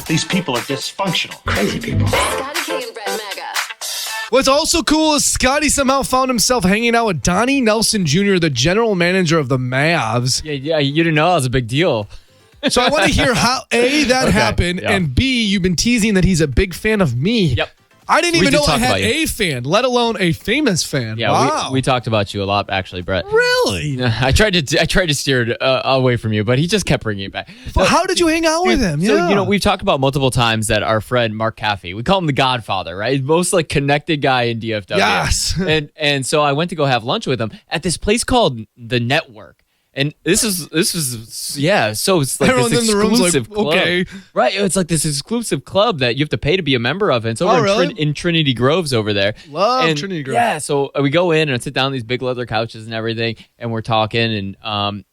These people are dysfunctional. Crazy people. Scotty K and Brett Mega. What's also cool is Scotty somehow found himself hanging out with Donnie Nelson Jr., the general manager of the Mavs. Yeah, you didn't know that was a big deal. So I want to hear how, A, that happened, and B, you've been teasing that he's a big fan of me. Yep. I didn't even know I had a fan, let alone a famous fan. Yeah, wow. we talked about you a lot, actually, Brett. Really? I tried to steer it away from you, but he just kept bringing it back. Well, how did you hang out with him? So, we've talked about multiple times that our friend Mark Caffey, we call him the Godfather, right? Most connected guy in DFW. Yes. and so I went to go have lunch with him at this place called The Network. And this is so it's like everyone this in the room's exclusive like, club. okay. Right, it's like this exclusive club that you have to pay to be a member of. And it's over in Trinity Groves over there. Love Trinity Groves. Yeah, so we go in and sit down on these big leather couches and everything, and we're talking, and all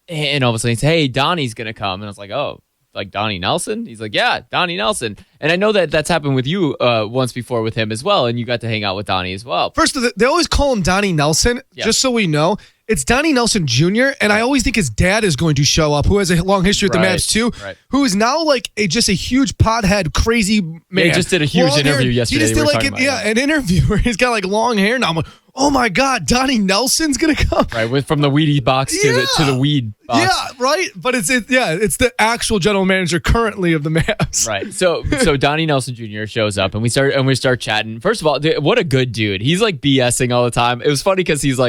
of a sudden he says, hey, Donnie's going to come. And I was like, oh, like Donnie Nelson? He's like, yeah, Donnie Nelson. And I know that that's happened with you once before with him as well, and you got to hang out with Donnie as well. First, they always call him Donnie Nelson, just so we know. It's Donnie Nelson Jr., and I always think his dad is going to show up, who has a long history with the Mavs too, who is now just a huge pothead, crazy man. Yeah, he just did a huge interview yesterday. He just did an interview where he's got long hair now. I'm like, oh my God, Donnie Nelson's going to come. Right, from the weedy box to the weed box. Yeah, right. But it's the actual general manager currently of the Mavs. Right. So Donnie Nelson Jr. shows up and we start chatting. First of all, what a good dude. He's BSing all the time. It was funny because he's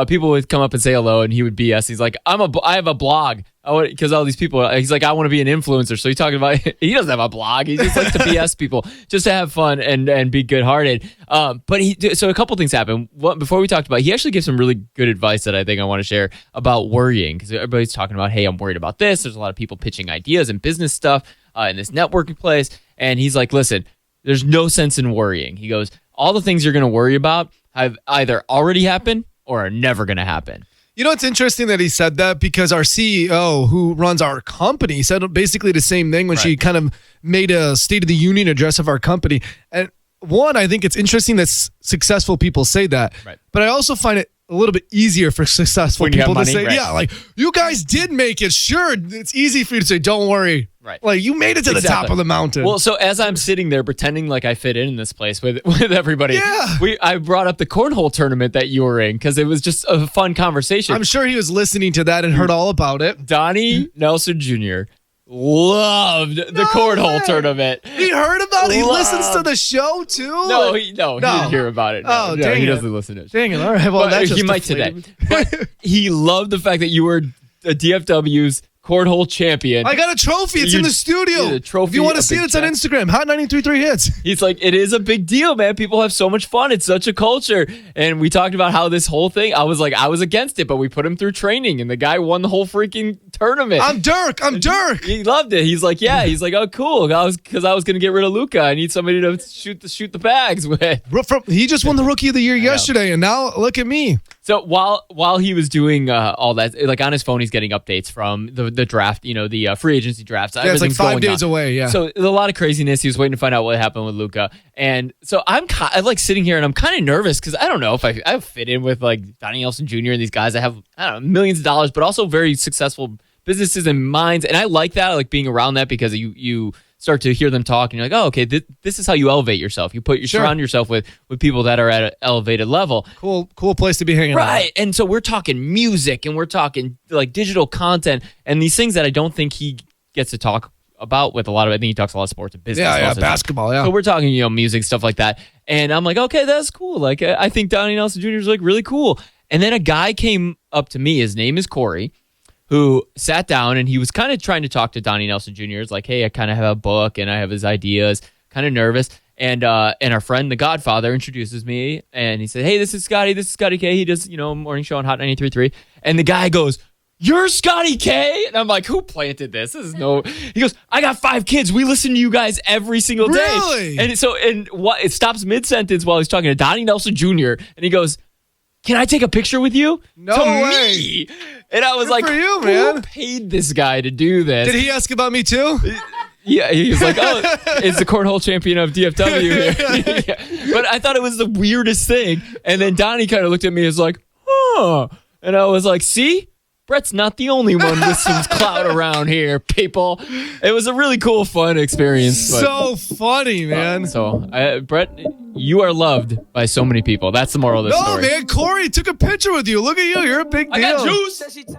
people would come up and say hello and he would BS. He's like, I have a blog. Because all these people, he's like, I want to be an influencer. So he's talking about, he doesn't have a blog. He just likes to BS people just to have fun and be good hearted. So a couple things happened. Before we talked about, he actually gives some really good advice that I think I want to share about worrying. Because everybody's talking about, hey, I'm worried about this. There's a lot of people pitching ideas and business stuff in this networking place. And he's like, listen, there's no sense in worrying. He goes, all the things you're going to worry about have either already happened or are never going to happen. You know, it's interesting that he said that because our CEO who runs our company said basically the same thing when she kind of made a State of the Union address of our company. And one, I think it's interesting that successful people say that. Right. But I also find it a little bit easier for successful people to say, you guys did make it. Sure, it's easy for you to say, don't worry. Right. You made it to the top of the mountain. Well, so as I'm sitting there pretending like I fit in this place with everybody, I brought up the cornhole tournament that you were in because it was just a fun conversation. I'm sure he was listening to that and heard all about it. Donnie Nelson Jr. loved the cornhole tournament. He heard about it? He listens to the show too? No, he didn't hear about it. No, dang he it. doesn't listen to it. Dang it. All right. Well, that's just he might today. But he loved the fact that you were a DFW's cornhole champion. I got a trophy. It's in the studio. Trophy, if you want to see it, it's on Instagram. Hot 93.3 hits. He's like, it is a big deal, man. People have so much fun. It's such a culture. And we talked about how this whole thing, I was against it, but we put him through training and the guy won the whole freaking tournament. I'm Dirk. He loved it. He's like, yeah. He's like, oh, cool. Because I was going to get rid of Luka. I need somebody to shoot the bags with. He just won the Rookie of the Year yesterday, and now look at me. So while he was doing all that, on his phone, he's getting updates from the draft, the free agency drafts. Yeah, it's 5 days away, yeah. So there's a lot of craziness. He was waiting to find out what happened with Luka. And so I'm sitting here and I'm kind of nervous because I don't know if I fit in with Donnie Nelson Jr. and these guys that have, I don't know, millions of dollars, but also very successful businesses and minds. And I like that. I like being around that because you start to hear them talk and you're like, oh, okay, this is how you elevate yourself. You surround yourself with people that are at an elevated level. Cool place to be hanging out. Right. And so we're talking music and we're talking digital content and these things that I don't think he gets to talk about with a lot of, I think he talks a lot of sports and business. Yeah, basketball, yeah. So we're talking, music, stuff like that. And I'm like, okay, that's cool. I think Donnie Nelson Jr. is really cool. And then a guy came up to me, his name is Corey, who sat down and he was kind of trying to talk to Donnie Nelson Jr. It's like, hey, I kind of have a book and I have his ideas, kind of nervous. And our friend, the Godfather, introduces me and he said, hey, this is Scotty K. He does, morning show on Hot 93.3. And the guy goes, you're Scotty K? And I'm like, who planted this? He goes, I got 5 kids. We listen to you guys every single day. Really? And it stops mid-sentence while he's talking to Donnie Nelson Jr. And he goes, can I take a picture with you? No way. Me. And I was Good for you, man. Who paid this guy to do this? Did he ask about me too? Yeah, he was like, oh, it's the cornhole champion of DFW here. Yeah. But I thought it was the weirdest thing. And then Donnie kind of looked at me and was like, huh. And I was like, see? Brett's not the only one with some clout around here, people. It was a really cool, fun experience. So funny, man. Brett, you are loved by so many people. That's the moral of this story. No, man. Corey took a picture with you. Look at you. You're a big deal. I got juice.